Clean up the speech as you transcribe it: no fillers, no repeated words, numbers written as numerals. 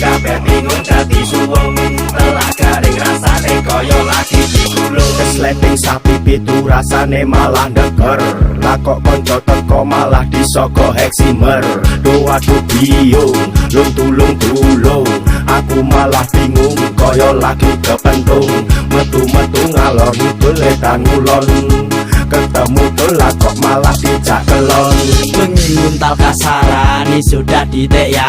kabeh bingung dadi suwung telak garing rasane kaya lagi digulung kesleting sapi pitu rasane malah ndeker lah kok kanca teko malah disoko heksimer waduh biung lung tulung aku malah bingung kaya lagi kepentung metu-metu ngalor ngidul edan ngulon ketemu telak kok malah dijak kelon mengingun tal kasarani sudah ditek ya